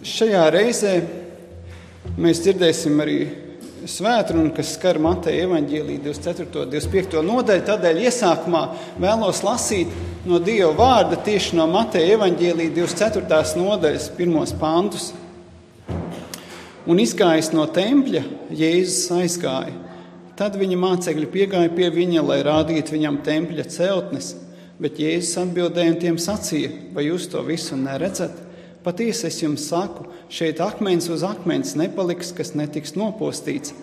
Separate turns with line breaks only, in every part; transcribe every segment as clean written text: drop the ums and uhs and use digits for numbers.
Šajā reizē mēs dzirdēsim arī svētrunu, kas skar Mateja evaņģēlija 24. 25. nodaļu. Tādēļ iesākumā vēlos lasīt no Dieva vārda tieši no Mateja evaņģēlija 24. nodaļas 1. pantus. Un izgājis no tempļa, Jēzus aizgāja. Tad viņa mācekļi piegāja pie viņa, lai rādītu viņam tempļa celtnes. Bet Jēzus atbildēja un tiem sacīja: vai jūs to visu neredzat? Patiesi es jums saku, šeit akmens uz akmens nepaliks, kas netiks nopostīts.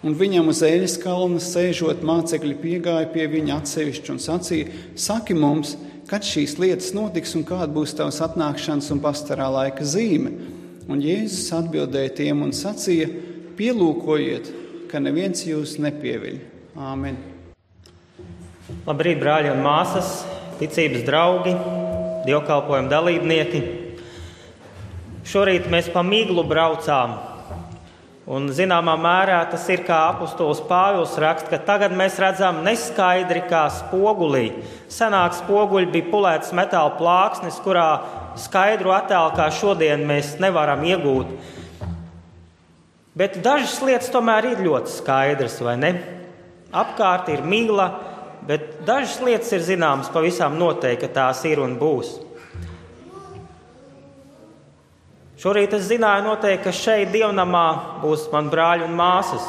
Un viņam uz eļas kalna sēžot, mācekļi piegāja pie viņa atsevišķi un sacīja: saki mums, kad šīs lietas notiks un kāda būs tavas atnākšanas un pastarā laika zīme. Un Jēzus atbildēja tiem un sacīja: pielūkojiet, ka neviens jūs nepieviļ. Āmen.
Labrīt, brāļi un māsas, ticības draugi, dievkalpojuma dalībnieki. Šorīt mēs pa miglu braucām, un zināmā mērā tas ir, kā apustulis Pāvils raksta, ka tagad mēs redzam neskaidri kā spogulī. Senāk spoguļi bija pulēts metāla plāksnes, kurā skaidru attēlu kā šodien mēs nevaram iegūt. Bet dažas lietas tomēr ir ļoti skaidras, vai ne? Apkārt ir migla, bet dažas lietas ir zināmas pavisam noteikti, ka tās ir un būs. Šorīt es zināju noteikti, ka šeit dievnamā būs man brāļi un māsas,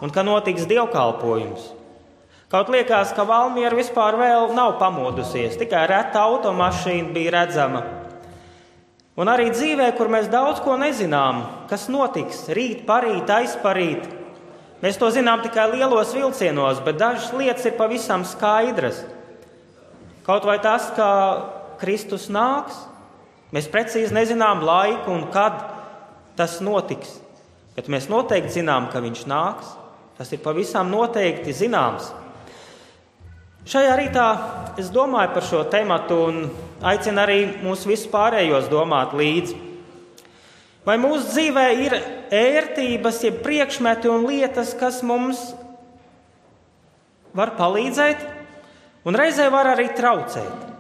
un ka notiks dievkalpojums. Kaut liekas, ka Valmiera vispār vēl nav pamodusies, tikai reta automašīna bija redzama. Un arī dzīvē, kur mēs daudz ko nezinām, kas notiks rīt, parīt, aizparīt. Mēs to zinām tikai lielos vilcienos, bet dažas lietas ir pavisam skaidras. Kaut vai tas, ka Kristus nāks. Mēs precīzi nezinām laiku un kad tas notiks, bet mēs noteikti zinām, ka viņš nāks. Tas ir pavisam noteikti zināms. Šajā rītā es domāju par šo tematu un aicinu arī mūs visus pārējos domāt līdzi. Vai mūsu dzīvē ir ērtības, jeb priekšmeti un lietas, kas mums var palīdzēt un reizē var arī traucēt?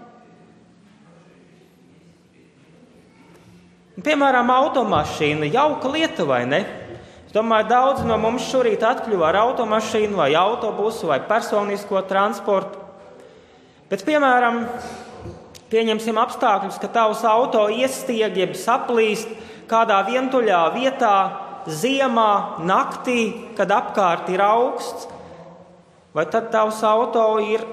Piemēram, automašīna, jauka lieta, vai ne? Es domāju, daudzi no mums šorīt atkļuva ar automašīnu vai autobusu vai personisko transportu. Bet, piemēram, pieņemsim apstākļus, ka tavs auto iestieg, jeb saplīst kādā vientuļā vietā, ziemā, naktī, kad apkārt ir augsts. Vai tad tavs auto ir,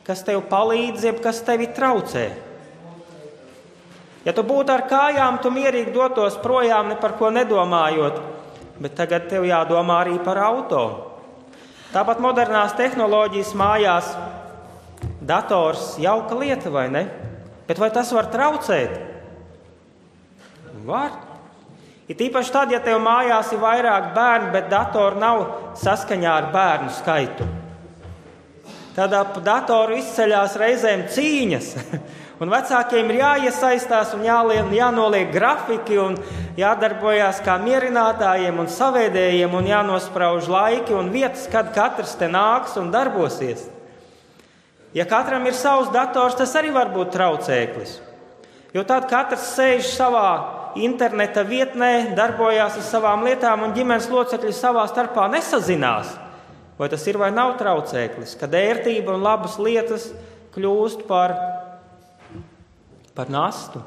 kas tev palīdz, jeb kas tevi traucē? Ja tu būtu ar kājām, tu mierīgi dotos projām, ne par ko nedomājot, bet tagad tev jādomā arī par auto. Tāpat modernās tehnoloģijas mājās, dators jauka lieta, vai ne? Bet vai tas var traucēt? Var. Ir īpaši tad, ja tev mājās ir vairāk bērnu, bet datori nav saskaņā ar bērnu skaitu. Tad ap datoru izceļās reizēm cīņas. Un vecākiem ir jāiesaistās un jānoliek grafiki un jādarbojās kā mierinātājiem un savēdējiem un jānosprauž laiki un vietas, kad katrs te nāks un darbosies. Ja katram ir savs dators, tas arī var būt traucēklis. Jo tad katrs sēž savā interneta vietnē, darbojās ar savām lietām un ģimenes locekļi savā starpā nesazinās. Vai tas ir vai nav traucēklis, kad ērtība un labas lietas kļūst par nastu,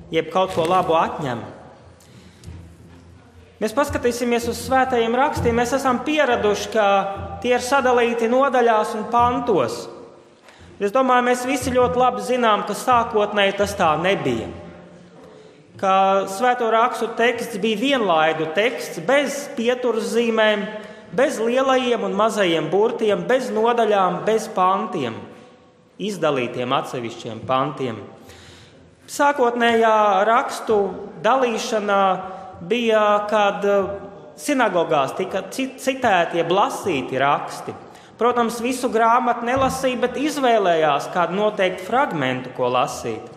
jeb kaut ko labu atņem. Mēs paskatīsimies uz svētajiem rakstiem, mēs esam pieraduši, ka tie ir sadalīti nodaļās un pantos. Es domāju, mēs visi ļoti labi zinām, ka sākotnēji tas tā nebija. Ka svēto rakstu teksts bija vienlaidu teksts, bez pieturzīmēm, bez lielajiem un mazajiem burtiem, bez nodaļām, bez pantiem. Izdalītiem atsevišķiem pantiem. Sākotnējā rakstu dalīšana bija, kad sinagogās tika citēti, jeb lasīti raksti. Protams, visu grāmatu nelasīja, bet izvēlējās kādu noteiktu fragmentu, ko lasīt.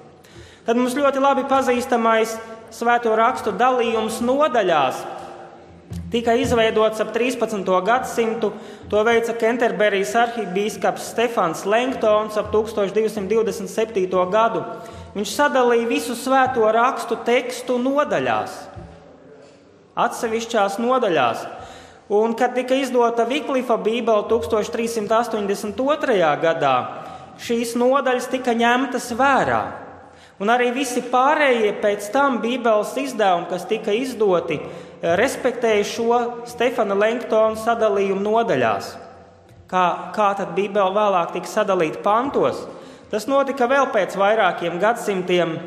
Tad mums ļoti labi pazīstamais svēto rakstu dalījums nodaļās tika izveidots ap 13. gadsimtu. To veica Kenterberijas arhibīskaps Stefans Langtons ap 1227. gadu. viņš sadalīja visu svēto rakstu tekstu nodaļās, atsevišķās nodaļās. Un, kad tika izdota Viklifa bībele 1382. gadā, šīs nodaļas tika ņemtas vērā. Un arī visi pārējie pēc tam bībeles izdevumi, kas tika izdoti, respektēja šo Stefana Lenktona sadalījumu nodaļās. Kā tad bībele vēlāk tika sadalīta pantos? Tas notika vēl pēc vairākiem gadsimtiem.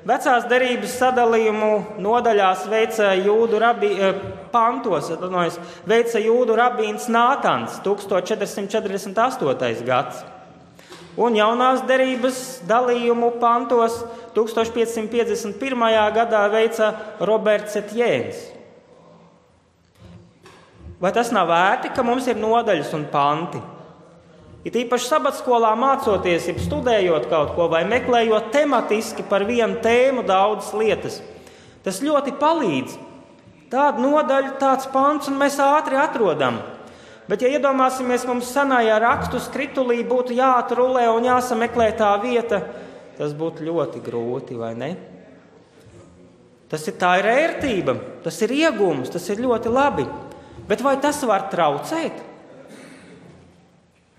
Vecās derības sadalījumu nodaļās veica jūdu rabīns Nātans 1448. gads. Un jaunās derības dalījumu pantos 1551. gadā veica Roberts Etjēns. Vai tas nav vērti, ka mums ir nodaļas un panti? It īpaši sabatskolā mācoties, studējot kaut ko vai meklējot tematiski par vienu tēmu daudzas lietas. Tas ļoti palīdz. Tāda nodaļa, tāds pants, un mēs ātri atrodam. Bet, ja iedomāsimies, mums senajā rakstu skritulī būtu jāatrulē un jāsameklē tā vieta, tas būtu ļoti grūti, vai ne? Tā ir ērtība, tas ir iegūms, tas ir ļoti labi. Bet vai tas var traucēt?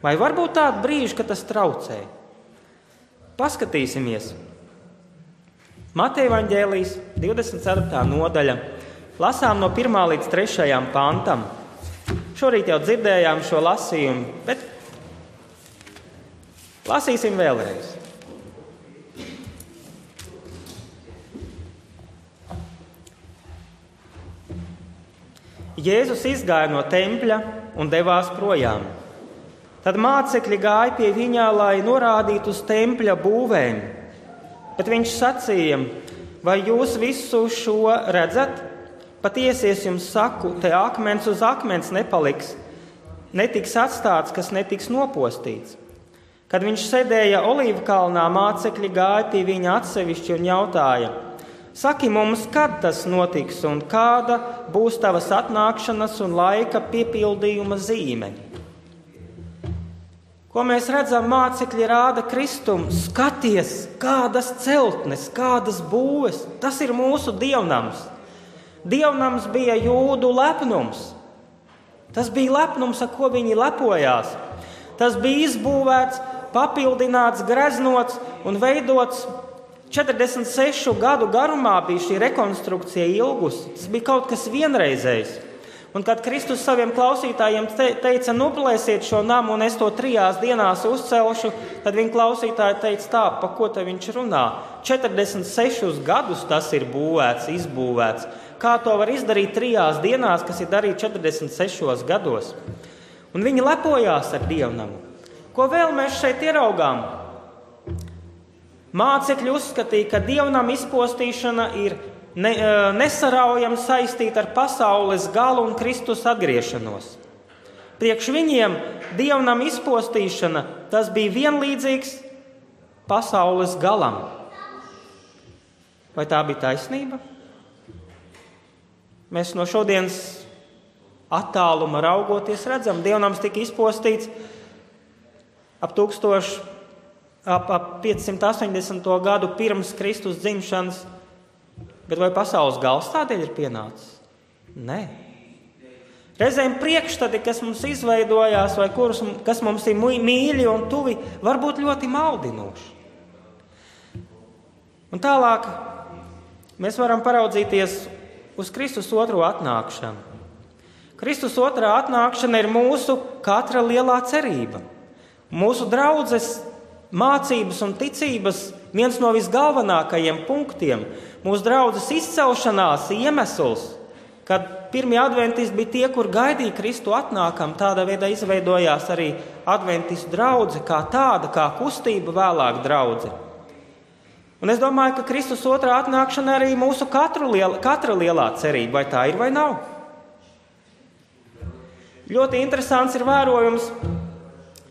Vai var būt tādi brīži, ka tas traucē? Paskatīsimies. Mateja evaņģēlijas 24. nodaļa. Lasām no 1. līdz 3. pantam. Šorīt jau dzirdējām šo lasījumu, bet lasīsim vēlreiz. Jēzus izgāja no tempļa un devās projām. Tad mācekļi gāja pie viņa, lai norādītu uz tempļa būvēm. Bet viņš sacīja: vai jūs visu šo redzat? Patiesi es jums saku, te akmens uz akmens nepaliks, netiks atstāts, kas netiks nopostīts. Kad viņš sēdēja Olīvu kalnā, mācekļi gāja pie viņa atsevišķi un jautāja: saki mums, kad tas notiks un kāda būs tavas atnākšanas un laika piepildījuma zīme? Ko mēs redzam, mācekļi rāda Kristum: skaties, kādas celtnes, kādas būves, tas ir mūsu dievnams. Dievnams bija jūdu lepnums. Tas bija lepnums, ar ko viņi lepojās. Tas bija izbūvēts, papildināts, greznots un veidots 46 gadu garumā bija šī rekonstrukcija ilgusi. Tas bija kaut kas vienreizējs. Un kad Kristus saviem klausītājiem teica: nuplēsiet šo namu un es to 3 dienās uzcelšu, tad viņa klausītāji teica: tā, pa ko te viņš runā? 46 gadus tas ir būvēts, izbūvēts. Kā to var izdarīt 3 dienās, kas ir darīts 46 gados? Un viņi lepojās ar dievnamu. Ko vēl mēs šeit ieraugām? Mācekļi uzskatīja, ka dievnama izpostīšana ir nesaraujami saistīta ar pasaules galu un Kristus atgriešanos. Priekš viņiem dievnama izpostīšana, tas bija vienlīdzīgs pasaules galam. Vai tā bija taisnība? Mēs no šodienas attāluma raugoties redzam, dievnams tika izpostīts ap 580. gadu pirms Kristus dzimšanas. Bet vai pasaules gals tādēļ ir pienācis? Nē. Reizēm priekšstati, kas mums izveidojās, vai kas mums ir mīļi un tuvi, var būt ļoti maldinoši. Un tālāk mēs varam paraudzīties uz Kristus otro atnākšanu. Kristus otrā atnākšana ir mūsu katra lielā cerība. Mūsu draudzes mācības un ticības viens no visgalvenākajiem punktiem. Mūsu draudzes izcelšanās iemesls, kad pirmie adventisti bija tie, kur gaidīja Kristu atnākam, tādā veidā izveidojās arī adventistu draudze kā tāda, kā kustība, vēlāk draudze. Un es domāju, ka Kristus otrā atnākšana arī mūsu katra lielā cerība, vai tā ir vai nav. Ļoti interesants ir vērojums,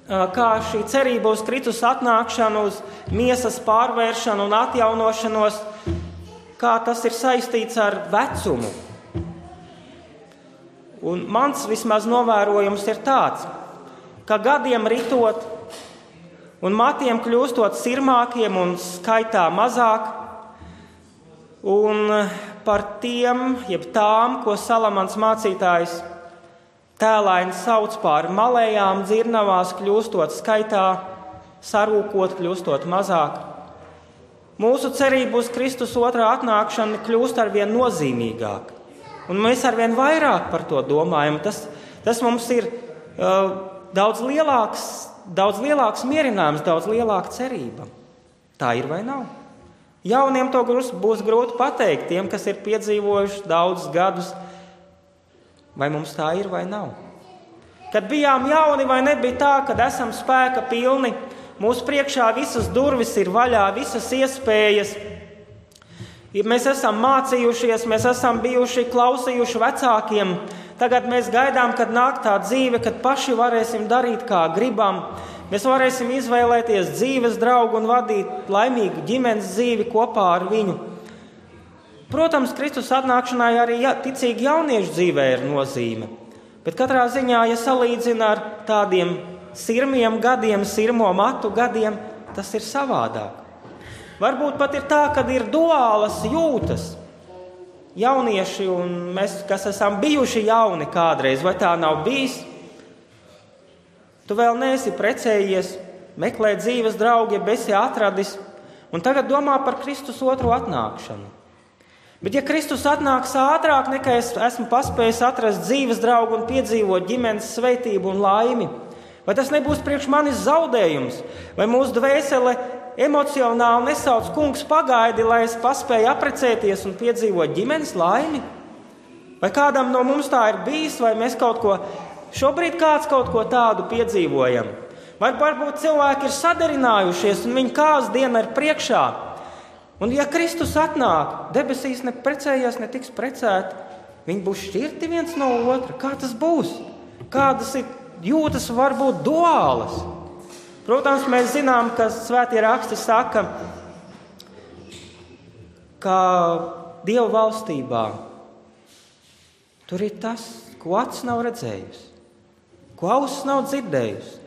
kā šī cerība uz Kristus atnākšanu, uz miesas pārvēršanu un atjaunošanos, kā tas ir saistīts ar vecumu. Un mans vismaz novērojums ir tāds, ka gadiem ritot un matiem kļūstot sirmākiem un skaitā mazāk, un par tiem, jeb tām, ko Salamans mācītājs tēlaini sauc par malējām dzirnavās, kļūstot skaitā, sarūkot, kļūstot mazāk. Mūsu cerība uz Kristus otrā atnākšana kļūst arvien nozīmīgāk, un mēs arvien vairāk par to domājam. Tas mums ir daudz lielāks mierinājums, daudz lielāka cerība. Tā ir vai nav? Jauniem to būs grūti pateikt, tiem, kas ir piedzīvojuši daudzus gadus, vai mums tā ir vai nav. Kad bijām jauni, vai nebija tā, kad esam spēka pilni, mūsu priekšā visas durvis ir vaļā, visas iespējas. Mēs esam mācījušies, mēs esam bijuši klausījuši vecākiem. Tagad mēs gaidām, kad nāk tā dzīve, kad paši varēsim darīt, kā gribam. Mēs varēsim izvēlēties dzīves draugu un vadīt laimīgu ģimenes dzīvi kopā ar viņu. Protams, Kristus atnākšanai arī ticīgi jauniešu dzīvē ir nozīme. Bet katrā ziņā, ja salīdzina ar tādiem sirmiem gadiem, sirmo matu gadiem, tas ir savādāk. Varbūt pat ir tā, ka ir duālas jūtas. Jaunieši un mēs, kas esam bijuši jauni kādreiz, vai tā nav bijis? Tu vēl neesi precējies, meklē dzīves draugi, ja esi atradis, un tagad domā par Kristus otro atnākšanu. Bet ja Kristus atnāks ātrāk, nekā es esmu paspējis atrast dzīves draugu un piedzīvot ģimenes svētību un laimi, vai tas nebūs priekš manis zaudējums? Vai mūsu dvēsele emocionāli nesauc: kungs, pagaidi, lai es paspēju apprecēties un piedzīvot ģimenes laimi? Vai kādam no mums tā ir bijis, vai mēs šobrīd kāds kaut ko tādu piedzīvojam? Vai varbūt cilvēki ir sadarinājušies un viņa kāz diena ir priekšā? Un ja Kristus atnāk, debesīs ne precējies, ne tiks precēti, viņi būs šķirti viens no otra. Kā tas būs? Kādas ir jūtas var būt duālas? Protams, mēs zinām, ka svētie raksti saka, ka Dieva valstībā tur ir tas, ko acis nav redzējusi, ko auss nav dzirdējusi,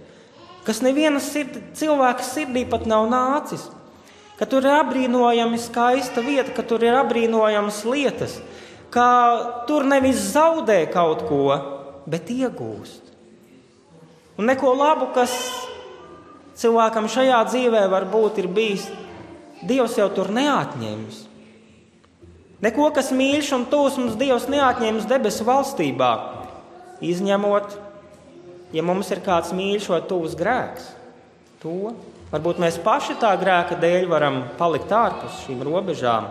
kas nevienas cilvēka sirdī pat nav nācis, ka tur ir apbrīnojami skaista vieta, ka tur ir apbrīnojamas lietas, ka tur nevis zaudē kaut ko, bet iegūst. Un neko labu, kas cilvēkam šajā dzīvē varbūt ir bijis, Dievs jau tur neatņems. Neko, kas mīļš un tūs, mums Dievs neatņems debesu valstībā, izņemot, ja mums ir kāds mīļš vai tūs grēks. To varbūt mēs paši tā grēka dēļ varam palikt ārpus šīm robežām.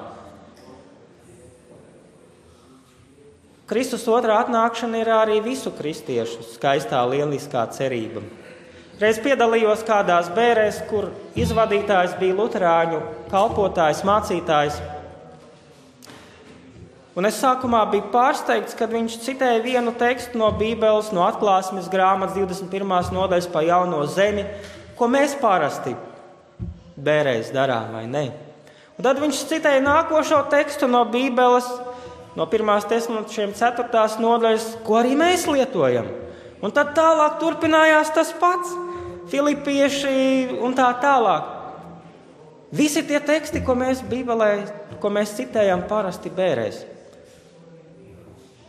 Kristus otrā atnākšana ir arī visu kristiešu skaistā lieliskā cerība. Reiz piedalījos kādās bērēs, kur izvadītājs bija luterāņu kalpotājs, mācītājs. Un es sākumā biju pārsteigts, kad viņš citēja vienu tekstu no Bībeles, no Atklāsmes grāmatas 21. nodaļas par jauno zemi, ko mēs parasti bērēs darām, vai ne? Un tad viņš citēja nākošo tekstu no Bībeles, no 1. Tesaloniečiešiem 4. nodaļas, ko arī mēs lietojam. Un tad tālāk turpinājās tas pats, Filipieši un tā tālāk. Visi tie teksti, ko mēs Bībelē, ko mēs citējam parasti bērēs.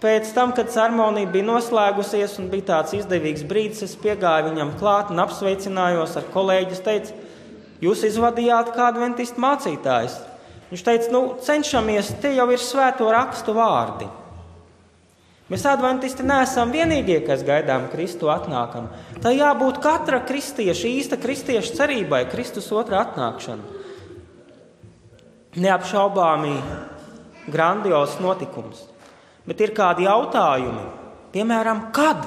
Pēc tam, kad ceremonija bija noslēgusies un bija tāds izdevīgs brīdis, es piegāju viņam klāt un apsveicinājos ar kolēģi. Es teicu, jūs izvadījāt kādu adventistu mācītājs. Viņš teica, cenšamies, te jau ir svēto rakstu vārdi. Mēs adventisti neesam vienīgie, kas gaidām Kristu atnākam. Tā jābūt katra kristieša, īsta kristieša cerībai, Kristus otrā atnākšana. Neapšaubāmi grandios notikums. Bet ir kādi jautājumi, piemēram, kad?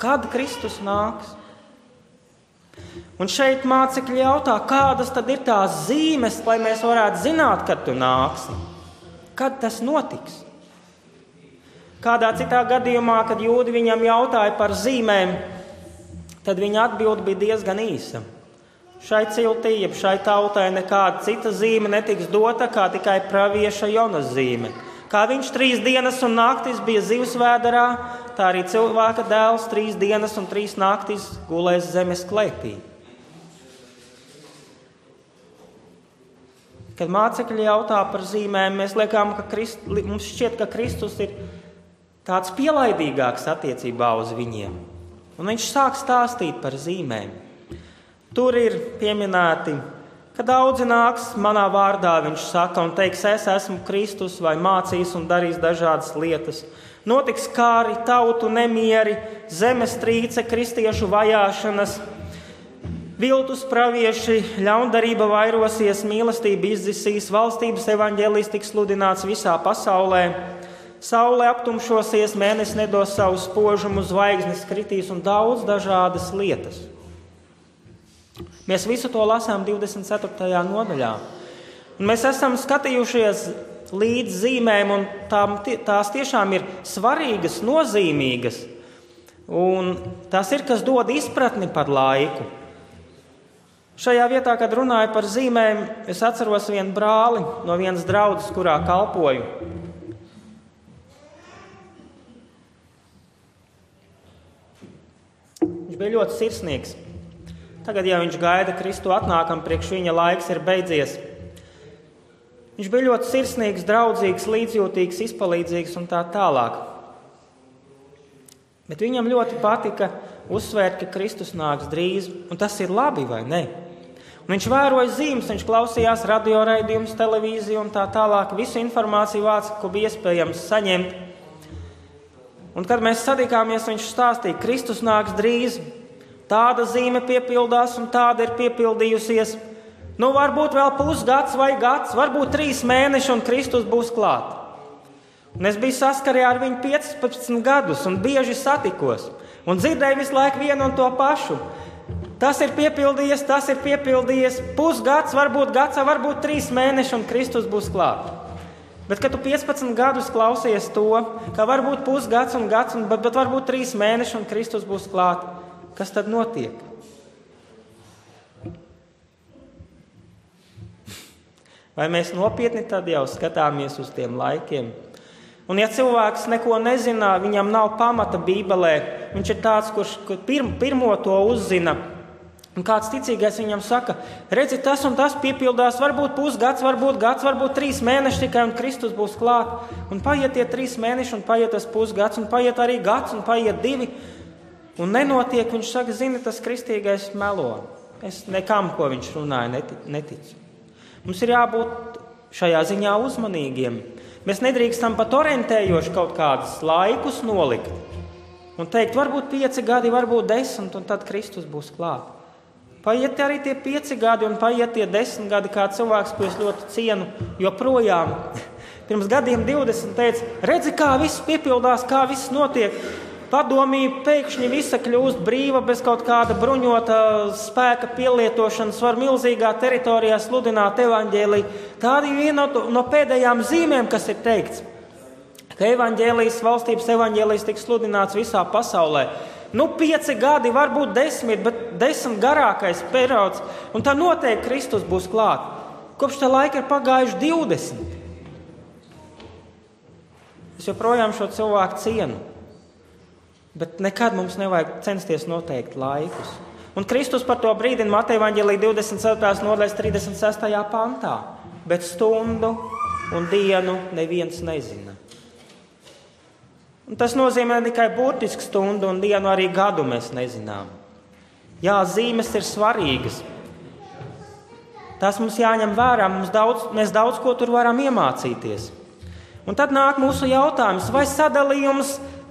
Kad Kristus nāks? Un šeit mācekļi jautā, kādas tad ir tās zīmes, lai mēs varētu zināt, kad tu nāksi? Kad tas notiks? Kādā citā gadījumā, kad jūdi viņam jautāja par zīmēm, tad viņa atbilde bija diezgan īsa. Šai ciltī, jeb šai tautai nekāda cita zīme netiks dota, kā tikai pravieša Jonas zīme. Kā viņš 3 dienas un naktis bija zivs vēderā, tā arī cilvēka dēls 3 dienas un 3 naktis gulēs zemes klēpī. Kad mācekļi jautā par zīmēm, mēs liekam, mums šķiet, ka Kristus ir tāds pielaidīgāks attiecībā uz viņiem. Un viņš sāk stāstīt par zīmēm. Tur ir pieminēti, ka daudzi nāks manā vārdā, viņš saka, un teiks, es esmu Kristus, vai mācīs un darīs dažādas lietas. Notiks kāri, tautu nemieri, zemestrīce, kristiešu vajāšanas, viltus pravieši, ļaundarība vairosies, mīlestība izdzisīs, valstības evaņģēlijs tiks sludināts visā pasaulē, saule aptumšosies, mēnesis nedos savu spožumu, zvaigznes kritīs un daudz dažādas lietas. Mēs visu to lasām 24. nodaļā. Un mēs esam skatījušies līdz zīmēm, un tās tiešām ir svarīgas, nozīmīgas. Un tas ir, kas dod izpratni par laiku. Šajā vietā, kad runāju par zīmēm, es atceros vienu brāli no vienas draudzes, kurā kalpoju. Viņš bija ļoti sirsnīgs. Tagad, ja viņš gaida Kristu atnākam, priekš viņa laiks ir beidzies. Viņš bija ļoti sirsnīgs, draudzīgs, līdzjūtīgs, izpalīdzīgs un tā tālāk. Bet viņam ļoti patika uzsvērt, ka Kristus nāks drīz, un tas ir labi, vai ne? Un viņš vēroja zīmes, viņš klausījās radioraidījumus, televīziju un tā tālāk, visu informāciju vāca, ko bija iespējams saņemt. Un kad mēs satikāmies, viņš stāstīja, Kristus nāks drīz, tāda zīme piepildās un tāda ir piepildījusies. Nu, varbūt vēl pusgads vai gads, varbūt 3 mēneši un Kristus būs klāt. Un es biju saskarē ar viņu 15 gadus un bieži satikos. Un dzirdēju visu laiku vienu un to pašu. Tas ir piepildījies, pusgads, varbūt gads, varbūt 3 mēneši un Kristus būs klāt. Bet, kad tu 15 gadus klausies to, ka varbūt pusgads un gads, bet varbūt 3 mēneši un Kristus būs klāt, kas tad notiek? Vai mēs nopietni tad jau skatāmies uz tiem laikiem? Un ja cilvēks neko nezina, viņam nav pamata Bībelē, viņš ir tāds, kurš pirmo to uzzina, un kāds ticīgais viņam saka, redzi, tas un tas piepildās, varbūt pusgads, varbūt gads, varbūt 3 mēneši tikai, un Kristus būs klāt. Un paiet tie 3 mēneši, un paiet tas pusgads, un paiet arī gads, un paiet 2, un nenotiek, viņš saka, zini, tas kristīgais melo. Es nekam, ko viņš runāja, neticu. Mums ir jābūt šajā ziņā uzmanīgiem. Mēs nedrīkstam pat orientējoši kaut kādus laikus nolikt un teikt, varbūt 5 gadi, varbūt 10, un tad Kristus būs klāt. Paiet arī tie 5 gadi un paiet tie 10 gadi, kā cilvēks, ko es ļoti cienu, joprojām pirms gadiem 20 teica, redzi, kā viss piepildās, kā viss notiek. Padomība pēkšņi visa kļūst brīva bez kaut kāda bruņota spēka pielietošanas, var milzīgā teritorijā sludināt evaņģēliju. Tāda ir viena no pēdējām zīmēm, kas ir teikts, ka evaņģēlijas, valstības evaņģēlijas tiks sludināts visā pasaulē. 5 gadi, varbūt 10, bet 10 garākais periods, un tā noteikti Kristus būs klāt. Kopš tā laika ir pagājuši 20. Es joprojām šo cilvēku cienu. Bet nekad mums nevajag censties noteikt laikus. Un Kristus par to brīdina Mateja evaņģēlija 24. nodaļas 36. pantā. Bet stundu un dienu neviens nezina. Un tas nozīmē tikai burtiski stundu un dienu, arī gadu mēs nezinām. Jā, zīmes ir svarīgas. Tās mums jāņem vērā, mēs daudz ko tur varam iemācīties. Un tad nāk mūsu jautājums, vai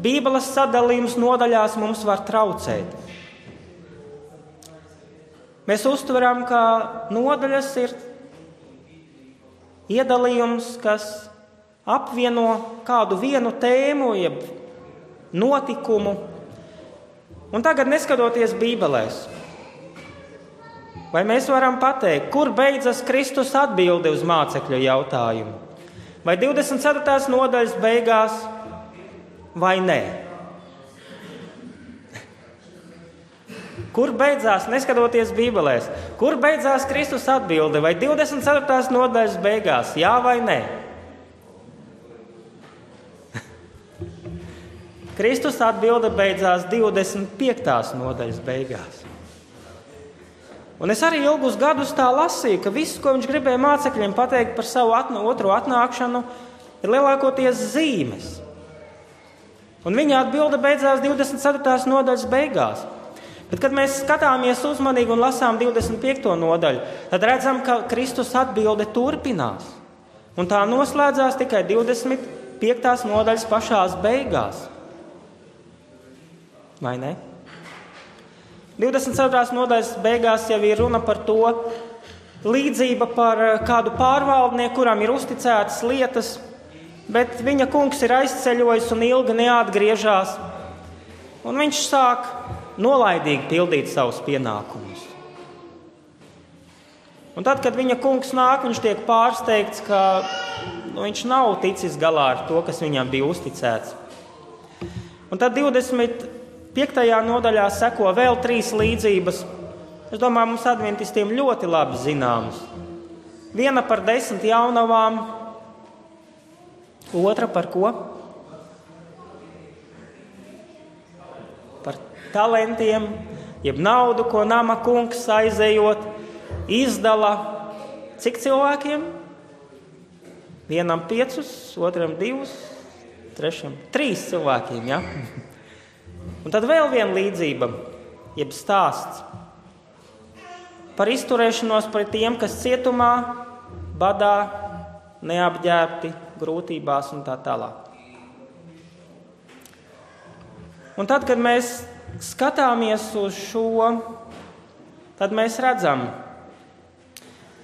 Bībeles sadalījums nodaļās mums var traucēt. Mēs uztveram, ka nodaļas ir iedalījums, kas apvieno kādu vienu tēmu, jeb notikumu. Un tagad, neskatoties Bībelēs, vai mēs varam pateikt, kur beidzas Kristus atbilde uz mācekļu jautājumu? Vai 24. nodaļas beigās, vai nē? Kur beidzās, neskatoties Bībelēs, kur beidzās Kristus atbilde? Vai 24. nodaļas beigās, jā vai nē? Kristus atbilde beidzās 25. nodaļas beigās. Un es arī ilgus gadus tā lasīju, ka viss, ko viņš gribēja mācekļiem pateikt par savu otro atnākšanu, ir lielākoties zīmes. Un viņa atbilde beidzās 24. nodaļas beigās. Bet, kad mēs skatāmies uzmanīgi un lasām 25. nodaļu, tad redzam, ka Kristus atbilde turpinās. Un tā noslēdzās tikai 25. nodaļas pašās beigās. Vai ne? 24. nodaļas beigās jau ir runa par to, līdzība par kādu pārvaldnieku, kuram ir uzticētas lietas, bet viņa kungs ir aizceļojis un ilgi neatgriežās. Un viņš sāk nolaidīgi pildīt savus pienākumus. Un tad, kad viņa kungs nāk, viņš tiek pārsteigts, ka viņš nav ticis galā ar to, kas viņam bija uzticēts. Un tad 25. nodaļā seko vēl 3 līdzības. Es domāju, mums adventistiem ļoti labi zināmas. Viena par 10 jaunavām, otra par ko? Par talantiem, jeb naudu, ko nama kungs aizejot, izdala cik cilvēkiem? Vienam 5, otram 2, trešam 3 cilvēkiem, ja? Un tad vēl viena līdzība, jeb stāsts par izturēšanos pret tiem, kas cietumā, badā, neapģērbti, grūtībās un tā tālāk. Un tad, kad mēs skatāmies uz šo, tad mēs redzam,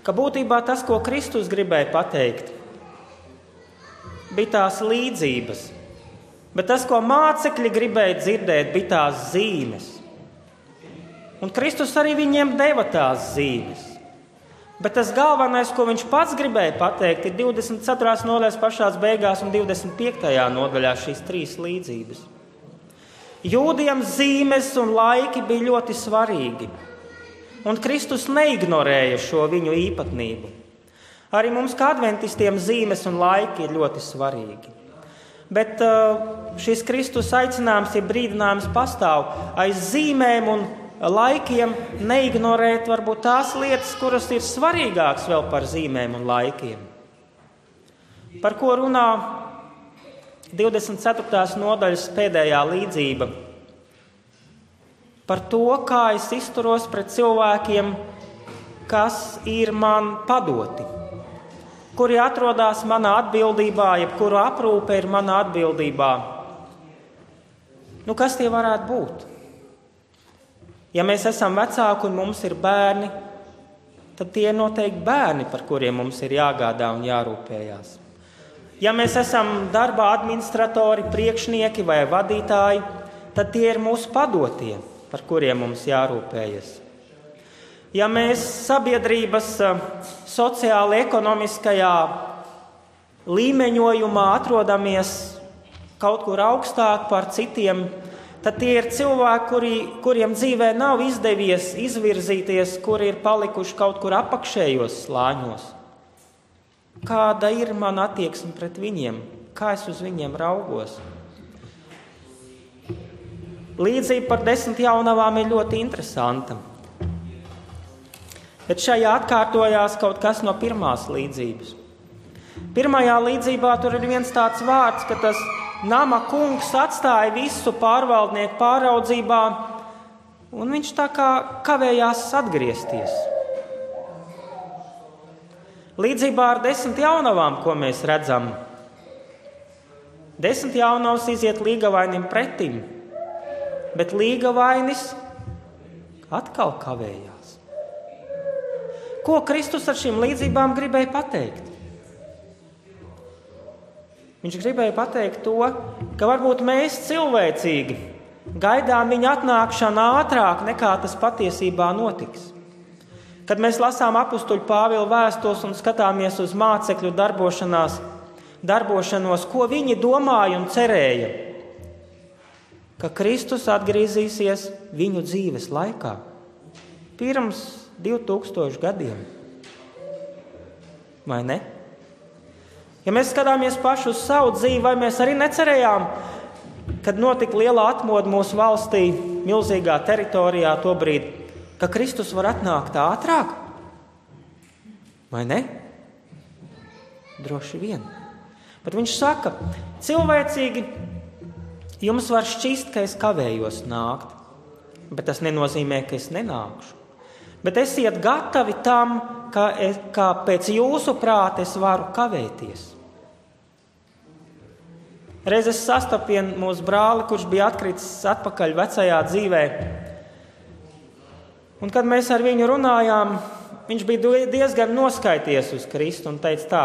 ka būtībā tas, ko Kristus gribēja pateikt, bija tās līdzības, bet tas, ko mācekļi gribēja dzirdēt, bija tās zīmes. Un Kristus arī viņiem deva tās zīmes. Bet tas galvenais, ko viņš pats gribēja pateikt, ir 24. nodaļas pašās beigās un 25. nodaļā šīs 3 līdzības. Jūdiem zīmes un laiki bija ļoti svarīgi, un Kristus neignorēja šo viņu īpatnību. Arī mums, kā adventistiem, zīmes un laiki ir ļoti svarīgi. Bet šis Kristus aicinājums, ja brīdinājums pastāv aiz zīmēm un laikiem, neignorēt varbūt tās lietas, kuras ir svarīgākas vēl par zīmēm un laikiem. Par ko runā 24. nodaļas pēdējā līdzība? Par to, kā es izturos pret cilvēkiem, kas ir man padoti, kuri atrodas manā atbildībā, jeb kuru aprūpe ir manā atbildībā. Kas tie varētu būt? Ja mēs esam vecāki un mums ir bērni, tad tie ir noteikti bērni, par kuriem mums ir jāgādā un jārūpējās. Ja mēs esam darbā administratori, priekšnieki vai vadītāji, tad tie ir mūsu padotie, par kuriem mums jārūpējas. Ja mēs sabiedrības sociāli ekonomiskajā līmeņojumā atrodamies kaut kur augstāk par citiem, tad tie ir cilvēki, kuriem dzīvē nav izdevies izvirzīties, kuri ir palikuši kaut kur apakšējos slāņos. Kāda ir mana attieksme pret viņiem? Kā es uz viņiem raugos? Līdzība par 10 jaunavām ir ļoti interesanta. Bet šajā atkārtojās kaut kas no pirmās līdzības. Pirmajā līdzībā tur ir viens tāds vārds, ka tas nama kungs atstāja visu pārvaldnieku pāraudzībā, un viņš tā kā kavējās atgriezties. Līdzībā ar 10 jaunavām, ko mēs redzam, 10 jaunavas iziet līgavainim pretim, bet līgavainis atkal kavējās. Ko Kristus ar šīm līdzībām gribēja pateikt? Viņš gribēja pateikt to, ka varbūt mēs cilvēcīgi gaidām viņa atnākšanu ātrāk, nekā tas patiesībā notiks. Kad mēs lasām apustuļu Pāvila vēstules un skatāmies uz mācekļu darbošanos, ko viņi domāja un cerēja, ka Kristus atgriezīsies viņu dzīves laikā, pirms 2000 gadiem. Vai ne? Ja mēs skatāmies paši uz savu dzīvi, vai mēs arī necerējām, kad notika liela atmoda mūsu valstī, milzīgā teritorijā tobrīd, ka Kristus var atnākt ātrāk? Vai ne? Droši vien. Bet viņš saka, cilvēcīgi jums var šķist, ka es kavējos nākt, bet tas nenozīmē, ka es nenākšu. Bet esiet gatavi tam, ka pēc jūsu prāta es varu kavēties. Reiz es sastapu vienu mūsu brāli, kurš bija atkritis atpakaļ vecajā dzīvē. Un kad mēs ar viņu runājām, viņš bija diezgan noskaities uz Kristu un teica tā,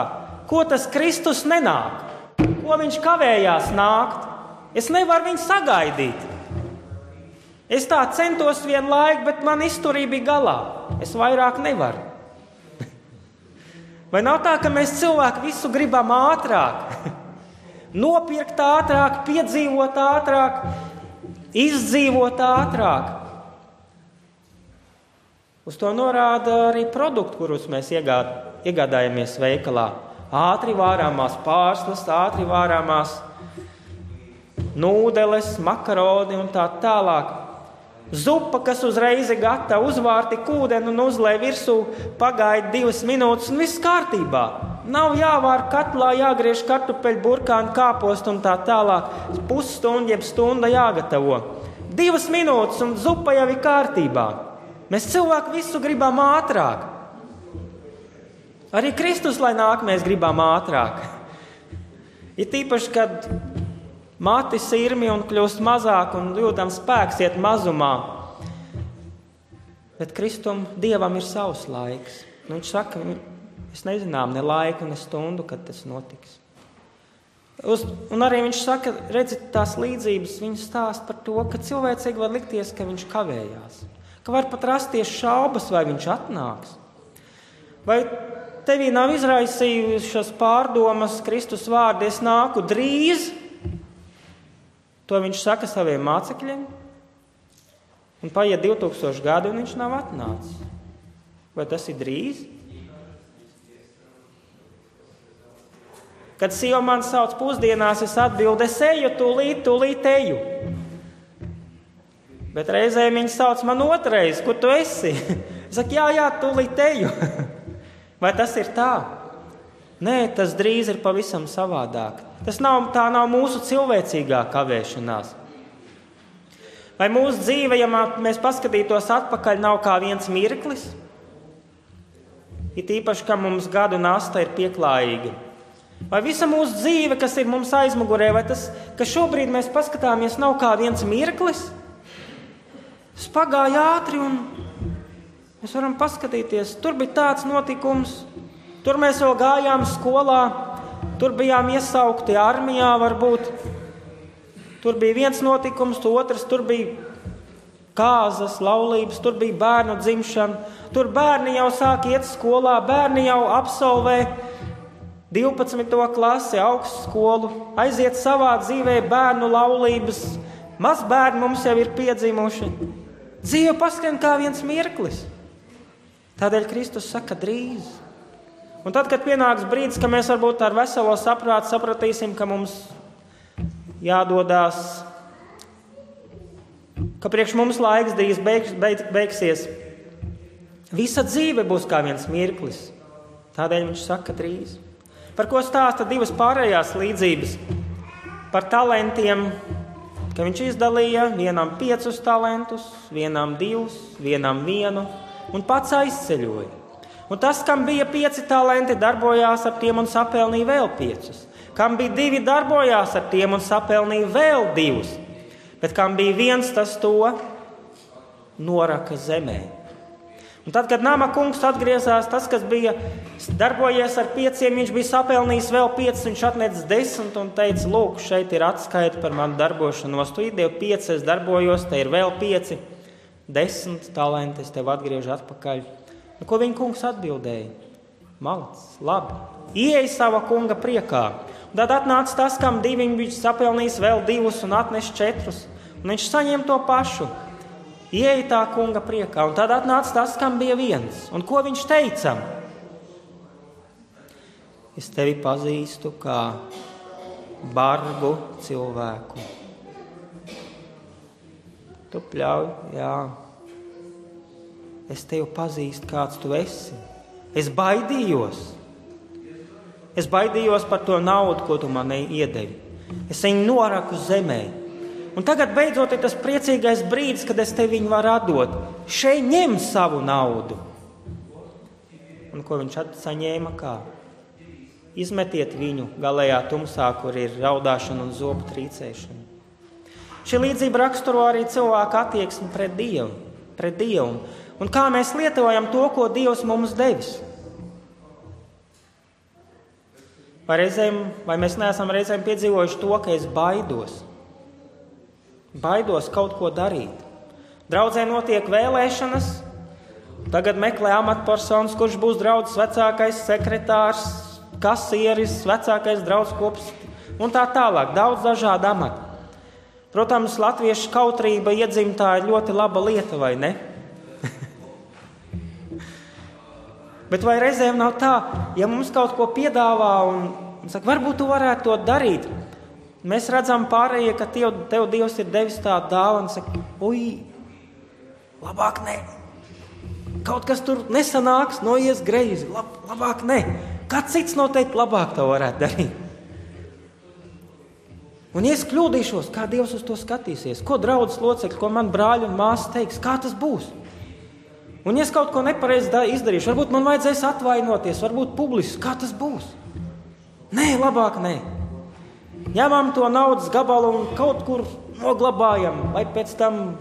ko tas Kristus nenāk? Ko viņš kavējās nākt? Es nevaru viņu sagaidīt. Es tā centos vienu laiku, bet man izturība bija galā. Es vairāk nevaru. Vai nav tā, ka mēs cilvēki visu gribam ātrāk? Nopirkt ātrāk, piedzīvot ātrāk, izdzīvot ātrāk. Uz to norāda arī produkti, kurus mēs iegādājamies veikalā. Ātri vārāmās pārslas, ātri vārāmās nūdeles, makaroni un tā tālāk. Zupa, kas uzreiz ir gatava, uzvārti ūdeni un uzlej virsū, pagaida 2 minūtes un viss kārtībā. Nav jāvār katlā, jāgriež kartupeļu, burkānu, kāpostu un tā tālāk. Pusstunda, jeb stunda jāgatavo. 2 minūtes un zupa jau ir kārtībā. Mēs cilvēki visu gribam ātrāk. Arī Kristus, lai nāk, mēs gribam ātrāk. Ir tīpaši, kad mati sirmi un kļūst mazāk un jūtam spēks iet mazumā. Bet Kristum, Dievam ir savs laiks. Viņš saka, mēs nezinām ne laiku, ne stundu, kad tas notiks. Un arī viņš saka, redziet, tās līdzības, viņš stāst par to, ka cilvēcīgi var likties, ka viņš kavējās. Ka var pat rasties šaubas, vai viņš atnāks. Vai tevī nav izraisījušas pārdomas Kristus vārdi, es nāku drīz? To viņš saka saviem mācekļiem. Un paiet 2000 gadi, un viņš nav atnācis. Vai tas ir drīz? Kad sieva man sauc pusdienās, es atbildu, es eju, tūlīt eju. Bet reizē viņa sauc man otrais, kur tu esi? Es saku, jā, tūlīt eju. Vai tas ir tā? Nē, tas drīz ir pavisam savādāk. Tā nav mūsu cilvēcīgā kavēšanās. Vai mūsu dzīve, ja mēs paskatītos atpakaļ, nav kā viens mirklis? Ir īpaši, ka mums gadu nasta ir pieklājīga. Vai visa mūsu dzīve, kas ir mums aizmugurē, vai tas, ka šobrīd mēs paskatāmies, nav kā viens mirklis? Tas pagāja ātri un mēs varam paskatīties. Tur bija tāds notikums, tur mēs vēl gājām skolā, tur bijām iesaukti armijā varbūt. Tur bija viens notikums, otrs, tur bija kāzas, laulības, tur bija bērnu dzimšana. Tur bērni jau sāk iet skolā, bērni jau absolvē 12. klasi, augstskolu, aiziet savā dzīvē bērnu laulības. Mazbērni mums jau ir piedzimuši. Dzīve paskrien kā viens mirklis. Tādēļ Kristus saka drīz. Un tad, kad pienāks brīdis, ka mēs varbūt ar veselo saprātu sapratīsim, ka mums jādodās, ka priekš mums laiks drīz beigsies. Visa dzīve būs kā viens mirklis. Tādēļ viņš saka drīz. Par ko stāsta 2 pārējās līdzības? Par talantiem, ka viņš izdalīja vienam 5 talantus, vienam 2, vienam 1 un pats aizceļoja. Un tas, kam bija 5 talanti, darbojās ar tiem un sapelnīja vēl 5. Kam bija 2, darbojās ar tiem un sapelnīja vēl 2. Bet kam bija 1, tas to noraka zemē. Un tad, kad nama kungs atgriezās, tas, kas bija darbojies ar 5, viņš bija sapelnījis vēl 5, viņš atnec 10 un teica, lūk, šeit ir atskaita par manu darbošanos. Tu ideju 5, es darbojos, te ir vēl 5, 10 talanti, es tev atgriežu atpakaļ. Un ko viņa kungs atbildēja? Malacis, labi. Ieej sava kunga priekā. Un tad atnāca tas, kam 2, viņš sapelnījis vēl 2 un atneš 4. Un viņš saņem to pašu. Ieej tā kunga priekā, un tad atnāca tas, kam bija 1. Un ko viņš teica? Es tevi pazīstu kā bargu cilvēku. Tu pļauj, jā. es tevi pazīstu, kāds tu esi. Es baidījos. Es baidījos par to naudu, ko tu man iedevi. Es viņu noraku zemē. Un tagad beidzot ir tas priecīgais brīdis, kad es tev viņu varu atdot. Šeit ņem savu naudu. Un ko viņš saņēma kā? Izmetiet viņu galējā tumsā, kur ir raudāšana un zobu trīcēšana. Šī līdzība raksturo arī cilvēku attieksmi pret Dievu. Un kā mēs lietojam to, ko Dievs mums devis. Vai mēs neesam reizēm piedzīvojuši to, ka es baidos? Baidos kaut ko darīt. Draudzē notiek vēlēšanas. Tagad meklē amatpersonas, kurš būs draudzes vecākais sekretārs, kasieris, vecākais draudzes kops un tā tālāk. Daudz dažādu amatu. Protams, latviešu kautrība iedzimtā ir ļoti laba lieta, vai ne? Bet vai reizēm nav tā, ja mums kaut ko piedāvā un saka, varbūt tu varētu to darīt, mēs redzam pārējie, ka tev Dievs ir devis tādu dāvanu un saka, labāk ne. Kaut kas tur nesanāks, noies greizi, labāk ne. Kāds cits noteikti labāk to varētu darīt. Un ja es kļūdīšos, kā Dievs uz to skatīsies, ko draudzes locekļi, ko man brāļi un māsas teiks, kā tas būs? Un ja es kaut ko nepareizi izdarīšu, varbūt man vajadzēs atvainoties, varbūt publiski, kā tas būs? Nē, labāk nē. Ņemam to naudas gabalu un kaut kur noglabājam, lai pēc tam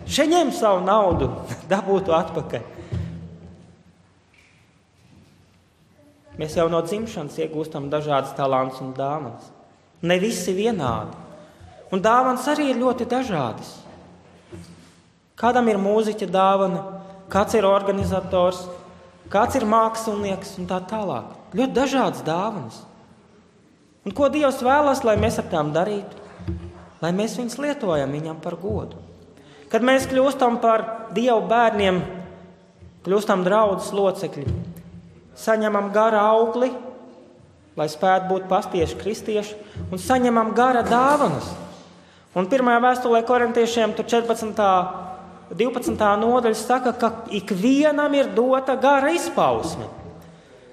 šeit ņem savu naudu, dabūtu atpakaļ. Mēs jau no dzimšanas iegūstam dažādas talantus un dāvanas. Ne visi vienādi. Un dāvanas arī ir ļoti dažādas. Kādam ir mūziķa dāvana, kāds ir organizators, kāds ir mākslinieks un tā tālāk. Ļoti dažādas dāvanas. Un ko Dievs vēlas, lai mēs ar tām darītu? Lai mēs viņus lietojam viņam par godu. Kad mēs kļūstam par Dievu bērniem, kļūstam draudzes locekļi, saņemam gara augli, lai spētu būt pastieši kristieši, un saņemam gara dāvanas. Un pirmajā vēstulē korintiešiem, tur 12. nodaļa saka, ka ikvienam ir dota gara izpausme.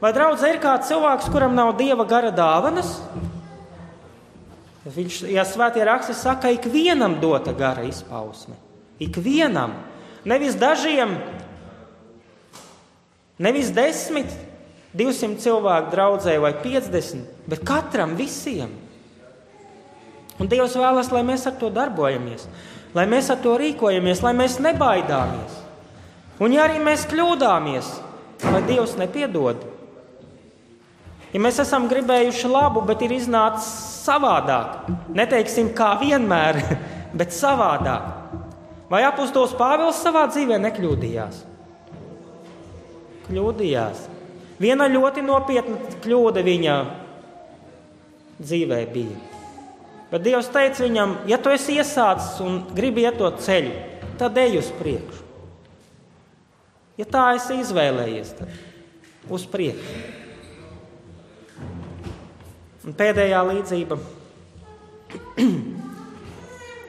Vai draudzē ir kāds cilvēks, kuram nav Dieva gara dāvanas? Ja svētie raksti saka, ikvienam dota gara izpausme. Ikvienam. Nevis dažiem, nevis 10, 200 cilvēku draudzē vai 50, bet katram, visiem. Un Dievs vēlas, lai mēs ar to darbojamies, lai mēs ar to rīkojamies, lai mēs nebaidāmies. Un ja arī mēs kļūdāmies, lai Dievs nepiedod. Ja mēs esam gribējuši labu, bet ir iznācis savādāk, neteiksim kā vienmēr, bet savādāk. Vai apostols Pāvils savā dzīvē nekļūdījās? Kļūdījās. Viena ļoti nopietna kļūda viņa dzīvē bija. Bet Dievs teica viņam, ja tu esi iesācis un gribi iet to ceļu, tad ej uz priekšu. Ja tā esi izvēlējies, tad uz priekšu. Un pēdējā līdzība.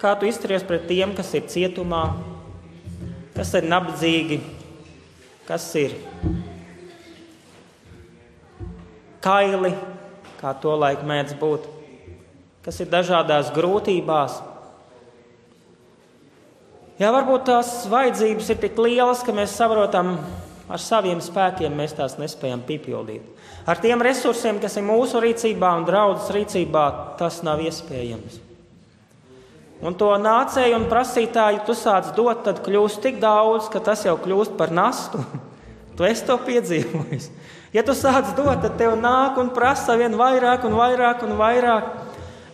Kā tu izturies pret tiem, kas ir cietumā, kas ir nabadzīgi, kas ir kaili, kā to laik mēdz būt, kas ir dažādās grūtībās. Jā, varbūt tās vajadzības ir tik lielas, ka mēs saprotam, ar saviem spēkiem mēs tās nespējam pipildīt. Ar tiem resursiem, kas ir mūsu rīcībā un draudzes rīcībā, tas nav iespējams. Un to nācēju un prasītāju tu sāc dot, tad kļūst tik daudz, ka tas jau kļūst par nastu. Tu esi to piedzīvojis. Ja tu sāc dot, tad tev nāk un prasa vien vairāk un vairāk un vairāk.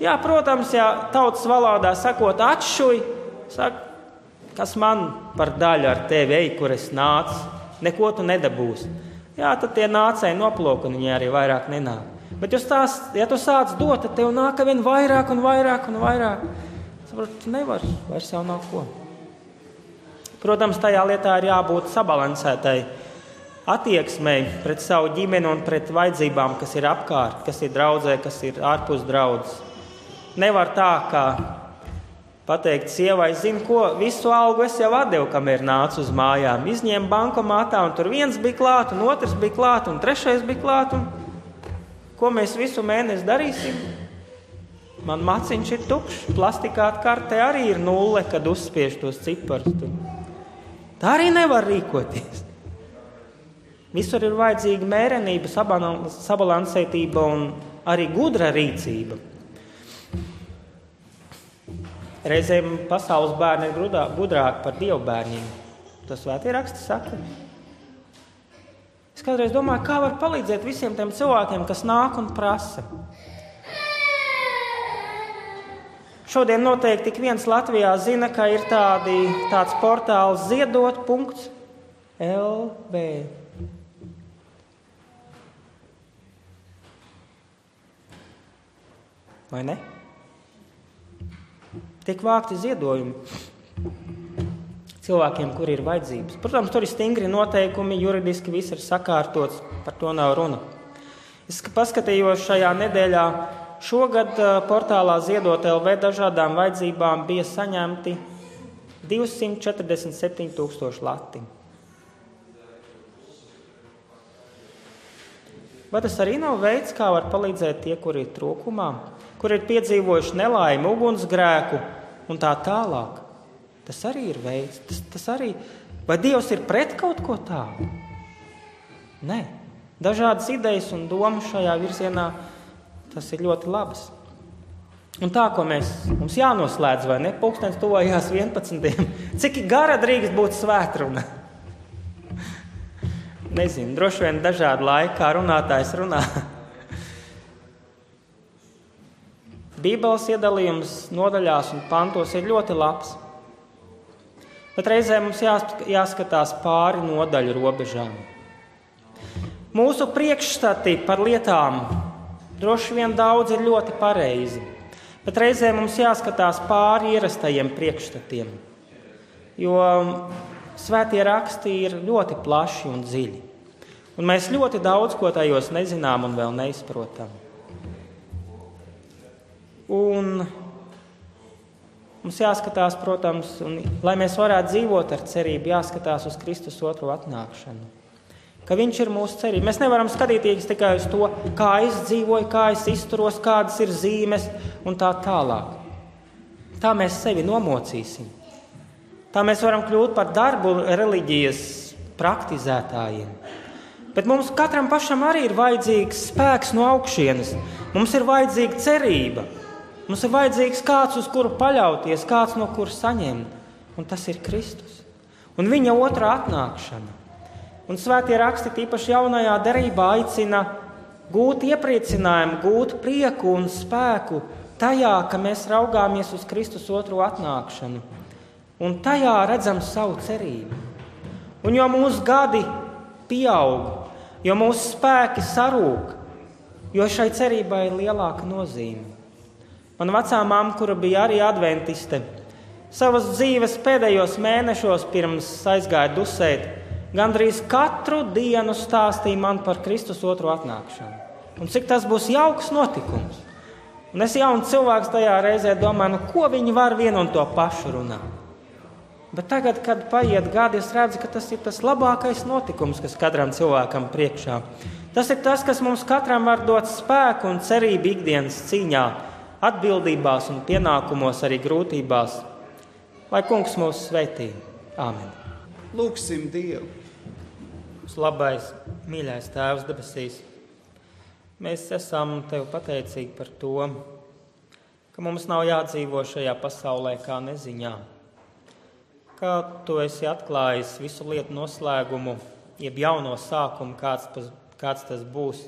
Jā, protams, ja tautas valodā sakot atšuj, saka, kas man par daļu ar tevi, ej, kur es nācu, neko tu nedabūsi. Jā, tad tie nācēji noplūk, un viņi arī vairāk nenāk. Bet ja tu sāc dot, tad tev nāk vien vairāk un vairāk un vairāk. Tu nevari, vairs jau nav ko. Protams, tajā lietā ir jābūt sabalansētai attieksmei pret savu ģimeni un pret vajadzībām, kas ir apkārt, kas ir draudzē, kas ir ārpus draudzes. Nevar tā, ka pateikt sievai, zinu, ko visu algu es jau atdevu, kamēr nācu uz mājām. Izņēmu bankomatā, un tur viens bija klāt, un otrs bija klāt, un trešais bija klāt. Un ko mēs visu mēnesi darīsim? Man maciņš ir tukšs, plastikāta karte arī ir 0, kad uzspiež tos ciparus. Tā arī nevar rīkoties. Visur ir vajadzīga mērenība, sabalansētība un arī gudra rīcība. Reizēm pasaules bērni ir gudrāki par Dievu bērniem. Tas Svētie raksti saka. Es kādreiz domāju, kā var palīdzēt visiem tiem cilvēkiem, kas nāk un prasa. Šodien noteikti tik viens Latvijā zina, ka ir tāds portāls ziedot.lv. Vai ne? Tiek vākti ziedojumi cilvēkiem, kuri ir vajadzības. Protams, tur ir stingri noteikumi, juridiski viss ir sakārtots, par to nav runa. Es paskatījos šajā nedēļā, šogad portālā Ziedot.lv dažādām vajadzībām bija saņemti 247 000 lati. Vai tas arī nav veids, kā var palīdzēt tie, kuri ir trūkumā, kuri ir piedzīvojuši nelaimi, ugunsgrēku un tā tālāk? Tas arī ir veids. Tas arī... Vai Dievs ir pret kaut ko tādu? Nē. Dažādas idejas un domas šajā virzienā, tas ir ļoti labas. Un tā, ko mums jānoslēdz, vai ne? Pulkstenis tuvojās 11. Cik gara drīkst būt svētruna? Nezinu, droši vien dažādu laiku, kā runātājs runā. Bībeles iedalījums nodaļās un pantos ir ļoti labs. Bet reizē mums jāskatās pāri nodaļu robežām. Mūsu priekšstati par lietām droši vien daudz ir ļoti pareizi, bet reizē mums jāskatās pāri ierastajiem priekšstatiem, jo Svētie raksti ir ļoti plaši un dziļi, un mēs ļoti daudz ko tajos nezinām un vēl neizprotam. Un mums jāskatās, protams, un, lai mēs varētu dzīvot ar cerību, jāskatās uz Kristus otro atnākšanu. Ka viņš ir mūsu cerība. Mēs nevaram skatīties tikai uz to, kā es dzīvoju, kā es izturos, kādas ir zīmes un tā tālāk. Tā mēs sevi nomocīsim. Tā mēs varam kļūt par darbu reliģijas praktizētājiem. Bet mums katram pašam arī ir vajadzīgs spēks no augšienes. Mums ir vajadzīga cerība. Mums ir vajadzīgs kāds, uz kuru paļauties, kāds, no kura saņemt. Un tas ir Kristus. Un viņa otrā atnākšana. Un Svētie raksti, tīpaši jaunajā derībā, aicina gūt iepriecinājumu, gūt prieku un spēku tajā, ka mēs raugāmies uz Kristus otro atnākšanu. Un tajā redzam savu cerību. Un jo mūsu gadi pieaug, jo mūsu spēki sarūk, jo šai cerībai ir lielāka nozīme. Mana vecā mamma, kura bija arī adventiste, savas dzīves pēdējos mēnešos pirms aizgāja dusēt, gandrīz katru dienu stāstīja man par Kristus otro atnākšanu. Un cik tas būs jauks notikums. Un es jauns cilvēks tajā reizē domāju, ko viņi var vienu un to pašu runāt. Bet tagad, kad paiet gadi, es redzu, ka tas ir tas labākais notikums, kas katram cilvēkam priekšā. Tas ir tas, kas mums katram var dot spēku un cerību ikdienas cīņā, atbildībās un pienākumos, arī grūtībās. Lai Kungs mūs svētī. Āmen.
Lūksim Dievu.
Mūsu labais, mīļais Tēvs debesīs, mēs esam Tev pateicīgi par to, ka mums nav jādzīvo šajā pasaulē kā neziņā. Kā Tu esi atklājis visu lietu noslēgumu, jeb jauno sākumu, kāds tas būs.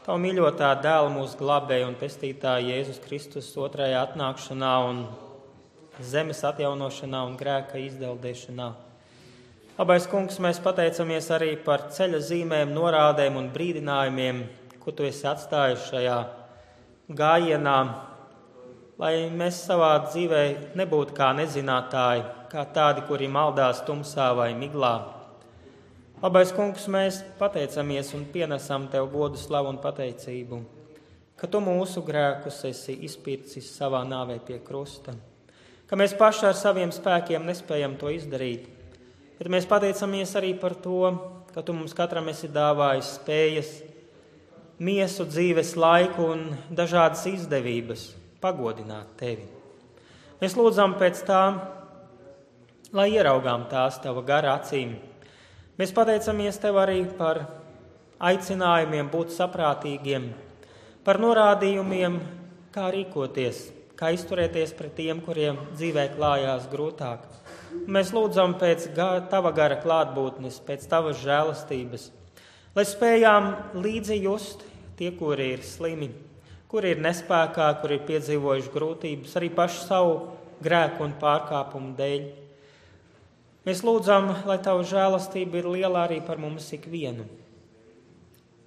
Tavu mīļotā dēla mūsu glābēja un pestītāja Jēzus Kristus otrajā atnākšanā un zemes atjaunošanā un grēka izdeldēšanā. Labais Kungs, mēs pateicamies arī par ceļa zīmēm, norādēm un brīdinājumiem, ko Tu esi atstājis šajā gājienā, lai mēs savā dzīvē nebūtu kā nezinātāji, kā tādi, kuri maldās tumsā vai miglā. Labais Kungs, mēs pateicamies un pienesam Tev godu, slavu un pateicību, ka Tu mūsu grēkus esi izpircis savā nāvē pie krusta, ka mēs paši ar saviem spēkiem nespējam to izdarīt. Bet mēs pateicamies arī par to, ka tu mums katram esi dāvājis spējas, miesu, dzīves laiku un dažādas izdevības pagodināt tevi. Mēs lūdzam pēc tā, lai ieraugām tās tava gara acīm. Mēs pateicamies tev arī par aicinājumiem būt saprātīgiem, par norādījumiem, kā rīkoties, kā izturēties pret tiem, kuriem dzīvē klājās grūtāk. Mēs lūdzam pēc tava gara klātbūtnes, pēc tavas žēlastības, lai spējām līdzi just tie, kuri ir slimi, kuri ir nespēkā, kuri ir piedzīvojuši grūtības, arī pašu savu grēku un pārkāpumu dēļ. Mēs lūdzam, lai tava žēlastība ir liela arī par mums ikvienu.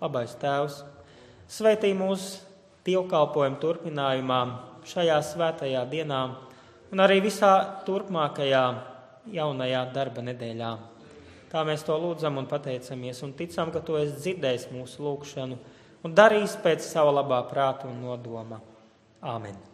Labais Tēvs, svētī mūs dievkalpojumu turpinājumā šajā svētajā dienā un arī visā turpmākajā jaunajā darba nedēļā. Tā mēs to lūdzam un pateicamies un ticam, ka tu esi dzirdējis mūsu lūgšanu un darījis pēc sava labā prāta un nodoma. Āmen.